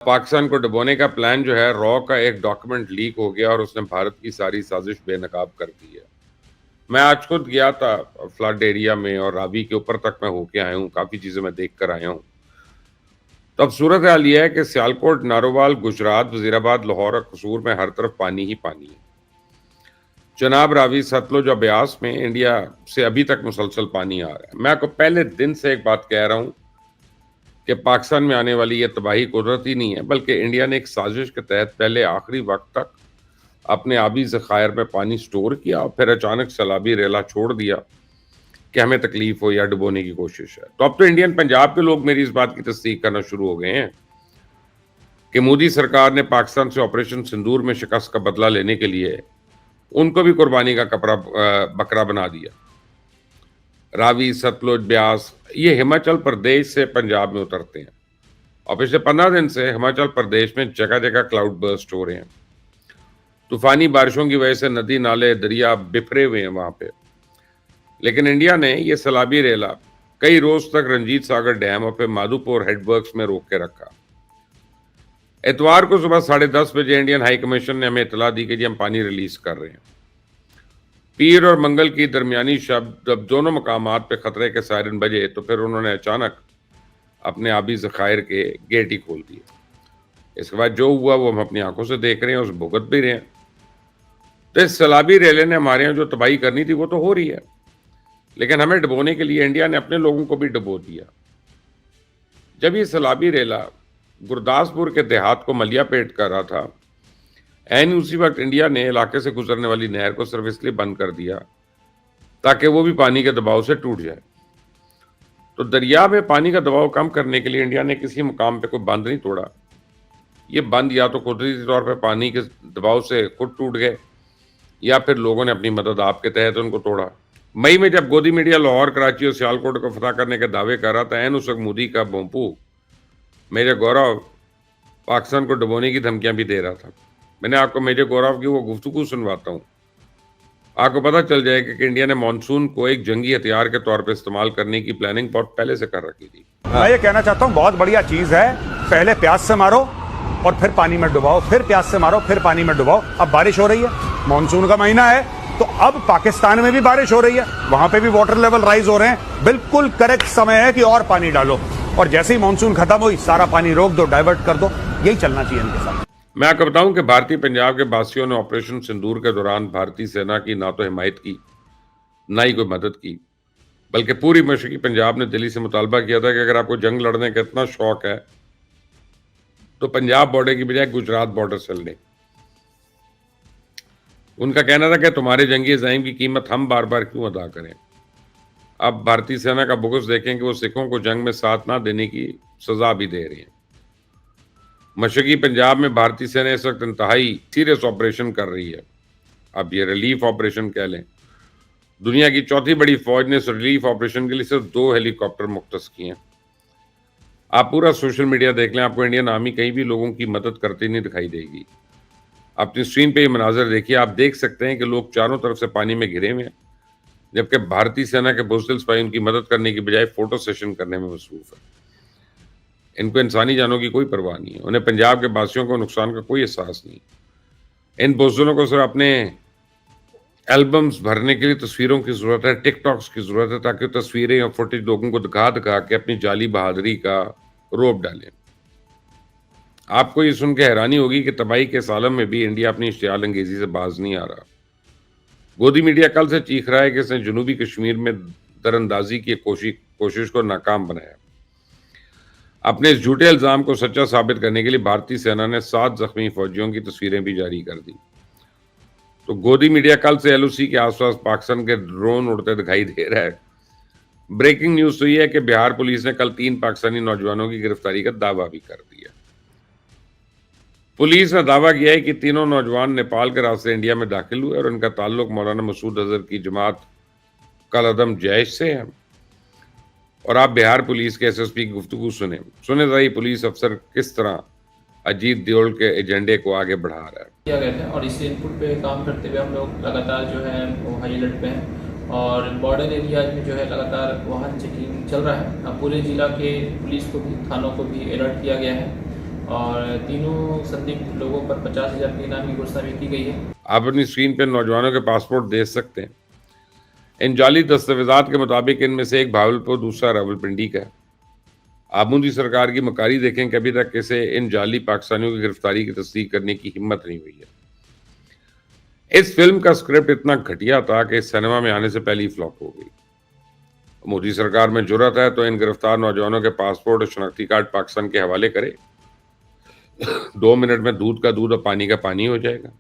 पाकिस्तान को डुबोने का प्लान जो है, रॉ का एक डॉक्यूमेंट लीक हो गया और उसने भारत की सारी साजिश बेनकाब कर दी है। मैं आज खुद गया था फ्लड एरिया में और रावी के ऊपर तक मैं होके आया हूँ, काफ़ी चीज़ें मैं देख कर आया हूँ। तो अब सूरत हाल ये है कि सियालकोट, नारोवाल, गुजरात, वज़ीराबाद, लाहौर और कसूर में हर तरफ पानी ही पानी है। चनाब, रावी, सतलुज और ब्यास में इंडिया से अभी तक मुसलसल पानी आ रहा है। मैं आपको पहले दिन से एक बात कह रहा हूँ कि पाकिस्तान में आने वाली ये तबाही कुदरती नहीं है, बल्कि इंडिया ने एक साजिश के तहत पहले आखिरी वक्त तक अपने आबी ज़खायर में पानी स्टोर किया और फिर अचानक सैलाबी रेला छोड़ दिया कि हमें तकलीफ हो या डुबोने की कोशिश है। तो अब तो इंडियन पंजाब के लोग मेरी इस बात की तस्दीक करना शुरू हो गए हैं कि मोदी सरकार ने पाकिस्तान से ऑपरेशन सिंदूर में शिकस्त का बदला लेने के लिए उनको भी कुर्बानी का बकरा बना दिया। रावी, सतलुज, ब्यास ये हिमाचल प्रदेश से पंजाब में उतरते हैं और पिछले 15 दिन से हिमाचल प्रदेश में जगह जगह क्लाउड बर्स्ट हो रहे हैं। तूफानी बारिशों की वजह से नदी नाले दरिया बिखरे हुए हैं वहां पे। लेकिन इंडिया ने ये सैलाबी रेला कई रोज तक रंजीत सागर डैम और फिर माधोपुर हेडवर्क्स में रोक के रखा। इतवार को सुबह 10:30 बजे इंडियन हाई कमीशन ने हमें इतला दी कि जी हम पानी रिलीज कर रहे हैं। पीर और मंगल की दरमियानी शब जब दोनों मकामात पे खतरे के सायरन बजे तो फिर उन्होंने अचानक अपने आबी ज़खायर के गेट ही खोल दिए। इसके बाद जो हुआ वो हम अपनी आंखों से देख रहे हैं, उस भुगत भी रहे हैं। तो इस सैलाबी रेले ने हमारे यहाँ जो तबाही करनी थी वो तो हो रही है, लेकिन हमें डुबोने के लिए इंडिया ने अपने लोगों को भी डुबो दिया। जब ये सैलाबी रेला गुरदासपुर के देहात को मलिया पेट कर रहा था, ऐन उसी वक्त इंडिया ने इलाके से गुजरने वाली नहर को सिर्फ इसलिए बंद कर दिया ताकि वो भी पानी के दबाव से टूट जाए। तो दरिया में पानी का दबाव कम करने के लिए इंडिया ने किसी मुकाम पे कोई बंद नहीं तोड़ा। ये बंद या तो कुदरती तौर पर पानी के दबाव से खुद टूट गए या फिर लोगों ने अपनी मदद आपके तहत उनको तोड़ा। मई में जब गोदी मीडिया लाहौर, कराची और सियालकोट को फतह करने के दावे कर रहा था, ऐन उस वक्त मोदी का भोंपू मेजर गौरव पाकिस्तान को डुबोने की धमकियां भी दे रहा था। मैंने आपको मेजर गौरव की वो गुफ्तगू सुनवाता हूँ, आपको पता चल जाएगा कि इंडिया ने मानसून को एक जंगी हथियार के तौर पर इस्तेमाल करने की प्लानिंग बहुत पहले से कर रखी थी। मैं ये कहना चाहता हूँ बहुत बढ़िया चीज है, पहले प्यास से मारो और फिर पानी में डुबाओ, फिर प्यास से मारो फिर पानी में डुबाओ। अब बारिश हो रही है, मानसून का महीना है, तो अब पाकिस्तान में भी बारिश हो रही है, वहां पे भी वाटर लेवल राइज हो रहे हैं। बिल्कुल करेक्ट समय है कि और पानी डालो और जैसे ही मानसून खत्म हुई सारा पानी रोक दो, डाइवर्ट कर दो। यही चलना चाहिए इनके साथ। मैं आपको बताऊं कि भारतीय पंजाब के बासियों ने ऑपरेशन सिंदूर के दौरान भारतीय सेना की ना तो हिमायत की, ना ही कोई मदद की, बल्कि पूरी मशरकी पंजाब ने दिल्ली से मुतालबा किया था कि अगर आपको जंग लड़ने का इतना शौक है तो पंजाब बॉर्डर की बजाय गुजरात बॉर्डर से लड़ें। उनका कहना था कि तुम्हारे जंगी अज़ाइम की कीमत हम बार बार क्यों अदा करें। अब भारतीय सेना का बुग़्ज़ देखें कि वो सिखों को जंग में साथ ना देने की सजा भी दे रही है। मशरकी पंजाब में भारतीय सेना इस वक्त इंतहाई सीरियस ऑपरेशन कर रही है। अब ये रिलीफ ऑपरेशन कह लें। दुनिया की चौथी बड़ी फौज ने इस रिलीफ ऑपरेशन के लिए सिर्फ 2 हेलीकॉप्टर मुख्तस किए हैं। आप पूरा सोशल मीडिया देख लें, आपको इंडियन आर्मी कहीं भी लोगों की मदद करती नहीं दिखाई देगी। अपनी स्क्रीन पे ये मनाजर देखिए, आप देख सकते हैं कि लोग चारों तरफ से पानी में घिरे हुए हैं, जबकि भारतीय सेना के बुज़दिल सिपाही उनकी मदद करने की बजाय फोटो सेशन करने में मसरूफ है। इनको इंसानी जानों की कोई परवाह नहीं है, उन्हें पंजाब के बासियों को नुकसान का कोई एहसास नहीं। इन बुज़दिलों को सिर्फ अपने एल्बम्स भरने के लिए तस्वीरों की ज़रूरत है, टिकटॉक्स की ज़रूरत है, ताकि तस्वीरें और फुटेज लोगों को दिखा दिखा के अपनी जाली बहादुरी का रोब डालें। आपको ये सुन के हैरानी होगी कि तबाही के इस आलम में भी इंडिया अपनी इश्तियाल अंगेजी से बाज नहीं आ रहा। गोदी मीडिया कल से चीख रहा है कि इसने जनूबी कश्मीर में दरअंदाजी की कोशिश को नाकाम बनाया। अपने इस झूठे इल्ज़ाम को सच्चा साबित करने के लिए भारतीय सेना ने 7 जख्मी फौजियों की तस्वीरें भी जारी कर दी। तो गोदी मीडिया कल से LOC के आसपास पाकिस्तान के ड्रोन उड़ते दिखाई दे रहा है। ब्रेकिंग न्यूज़ तो ये है कि बिहार पुलिस ने कल 3 पाकिस्तानी नौजवानों की गिरफ्तारी का दावा भी कर दिया। पुलिस ने दावा किया है कि तीनों नौजवान नेपाल के रास्ते इंडिया में दाखिल हुए और उनका ताल्लुक मौलाना मसूद अजहर की जमात कल अदम जैश से है। और आप बिहार पुलिस के SSP की गुफ्तगू सुने जरा ये पुलिस अफसर किस तरह अजीत दियोल के एजेंडे को आगे बढ़ा रहा है। किया गया था और इस इनपुट पे काम करते हुए हम लोग लगातार जो है वो हाई अलर्ट पे हैं और बॉर्डर एरियाज में जो है लगातार वाहन चेकिंग चल रहा है। अब पूरे जिला के पुलिस को भी, थानों को भी अलर्ट किया गया है और तीनों संदिग्ध लोगों पर 50,000 की इनामी घोषणा भी की गई है। आप अपनी स्क्रीन पर नौजवानों के पासपोर्ट देख सकते हैं। इन जाली दस्तावेजात के मुताबिक इनमें से एक भावलपुर, दूसरा रावलपिंडी का है। आप मोदी सरकार की मकारी देखें कि अभी तक किसे इन जाली पाकिस्तानियों की गिरफ्तारी की तस्दीक करने की हिम्मत नहीं हुई है। इस फिल्म का स्क्रिप्ट इतना घटिया था कि सिनेमा में आने से पहले ही फ्लॉप हो गई। मोदी सरकार में जुर्रत है तो इन गिरफ्तार नौजवानों के पासपोर्ट और शनाख्ती कार्ड पाकिस्तान के हवाले करे। 2 मिनट में दूध का दूध और पानी का पानी हो जाएगा।